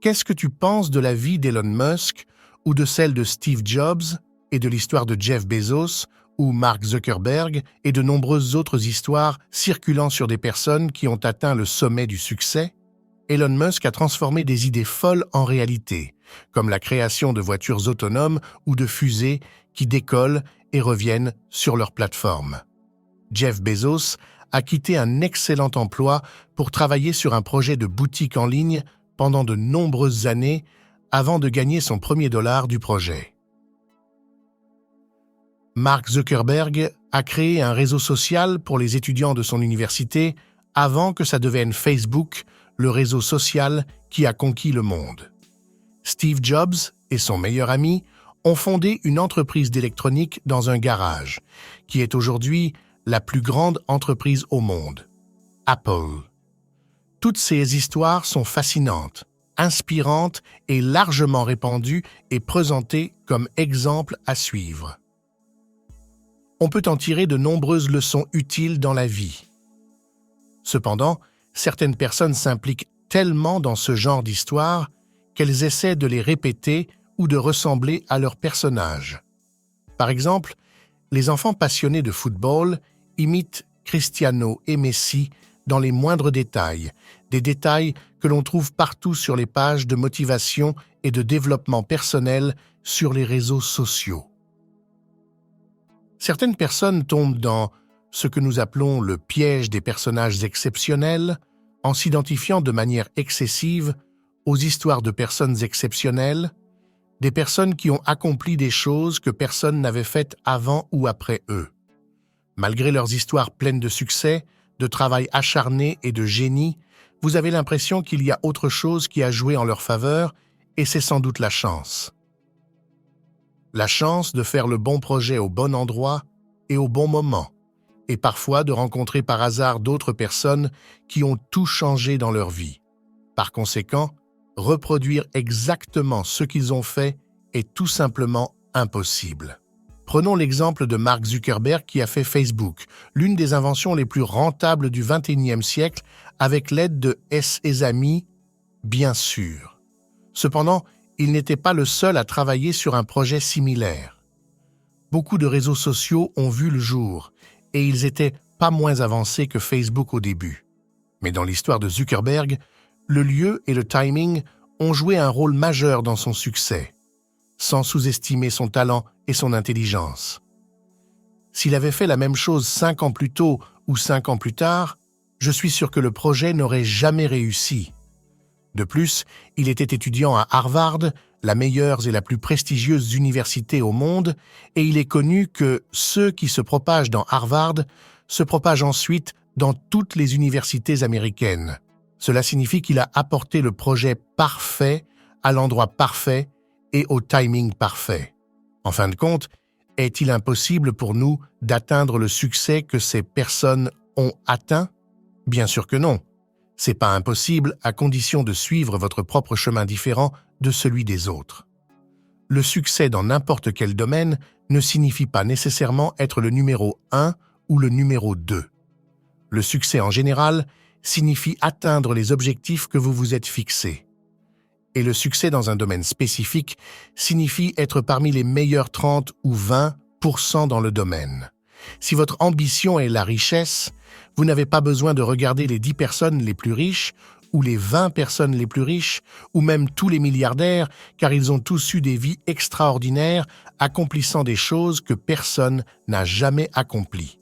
Qu'est-ce que tu penses de la vie d'Elon Musk ou de celle de Steve Jobs et de l'histoire de Jeff Bezos ou Mark Zuckerberg et de nombreuses autres histoires circulant sur des personnes qui ont atteint le sommet du succès? Elon Musk a transformé des idées folles en réalité, comme la création de voitures autonomes ou de fusées qui décollent et reviennent sur leur plateforme. Jeff Bezos a quitté un excellent emploi pour travailler sur un projet de boutique en ligne pendant de nombreuses années avant de gagner son premier dollar du projet. Mark Zuckerberg a créé un réseau social pour les étudiants de son université avant que ça devienne Facebook, le réseau social qui a conquis le monde. Steve Jobs et son meilleur ami ont fondé une entreprise d'électronique dans un garage, qui est aujourd'hui la plus grande entreprise au monde, Apple. Toutes ces histoires sont fascinantes, inspirantes et largement répandues et présentées comme exemples à suivre. On peut en tirer de nombreuses leçons utiles dans la vie. Cependant, certaines personnes s'impliquent tellement dans ce genre d'histoire qu'elles essaient de les répéter ou de ressembler à leurs personnages. Par exemple, les enfants passionnés de football imitent Cristiano et Messi dans les moindres détails, des détails que l'on trouve partout sur les pages de motivation et de développement personnel sur les réseaux sociaux. Certaines personnes tombent dans ce que nous appelons le piège des personnages exceptionnels en s'identifiant de manière excessive aux histoires de personnes exceptionnelles, des personnes qui ont accompli des choses que personne n'avait faites avant ou après eux. Malgré leurs histoires pleines de succès, de travail acharné et de génie, vous avez l'impression qu'il y a autre chose qui a joué en leur faveur, et c'est sans doute la chance. La chance de faire le bon projet au bon endroit et au bon moment, et parfois de rencontrer par hasard d'autres personnes qui ont tout changé dans leur vie. Par conséquent, reproduire exactement ce qu'ils ont fait est tout simplement impossible. Prenons l'exemple de Mark Zuckerberg qui a fait Facebook, l'une des inventions les plus rentables du XXIe siècle, avec l'aide de ses amis, bien sûr. Cependant, il n'était pas le seul à travailler sur un projet similaire. Beaucoup de réseaux sociaux ont vu le jour, et ils étaient pas moins avancés que Facebook au début. Mais dans l'histoire de Zuckerberg, le lieu et le timing ont joué un rôle majeur dans son succès, sans sous-estimer son talent et son intelligence. S'il avait fait la même chose 5 ans plus tôt ou 5 ans plus tard, je suis sûr que le projet n'aurait jamais réussi. De plus, il était étudiant à Harvard, la meilleure et la plus prestigieuse université au monde, et il est connu que ceux qui se propagent dans Harvard se propagent ensuite dans toutes les universités américaines. Cela signifie qu'il a apporté le projet parfait à l'endroit parfait et au timing parfait. En fin de compte, est-il impossible pour nous d'atteindre le succès que ces personnes ont atteint? Bien sûr que non. C'est pas impossible à condition de suivre votre propre chemin différent de celui des autres. Le succès dans n'importe quel domaine ne signifie pas nécessairement être le numéro 1 ou le numéro 2. Le succès en général signifie atteindre les objectifs que vous vous êtes fixés. Et le succès dans un domaine spécifique signifie être parmi les meilleurs 30 ou 20% dans le domaine. Si votre ambition est la richesse, vous n'avez pas besoin de regarder les 10 personnes les plus riches ou les 20 personnes les plus riches ou même tous les milliardaires, car ils ont tous eu des vies extraordinaires, accomplissant des choses que personne n'a jamais accomplies.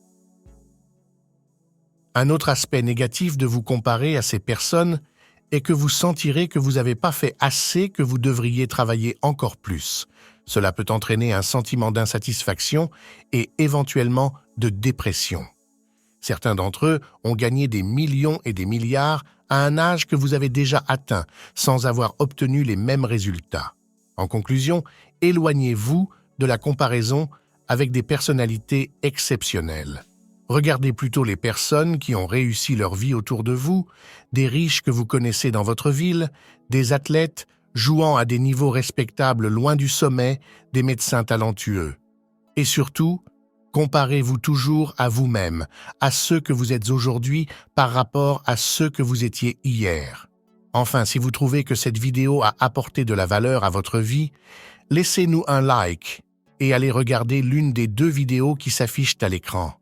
Un autre aspect négatif de vous comparer à ces personnes est que vous sentirez que vous n'avez pas fait assez, que vous devriez travailler encore plus. Cela peut entraîner un sentiment d'insatisfaction et éventuellement de dépression. Certains d'entre eux ont gagné des millions et des milliards à un âge que vous avez déjà atteint, sans avoir obtenu les mêmes résultats. En conclusion, éloignez-vous de la comparaison avec des personnalités exceptionnelles. Regardez plutôt les personnes qui ont réussi leur vie autour de vous, des riches que vous connaissez dans votre ville, des athlètes jouant à des niveaux respectables loin du sommet, des médecins talentueux. Et surtout, comparez-vous toujours à vous-même, à ceux que vous êtes aujourd'hui par rapport à ceux que vous étiez hier. Enfin, si vous trouvez que cette vidéo a apporté de la valeur à votre vie, laissez-nous un like et allez regarder l'une des 2 vidéos qui s'affichent à l'écran.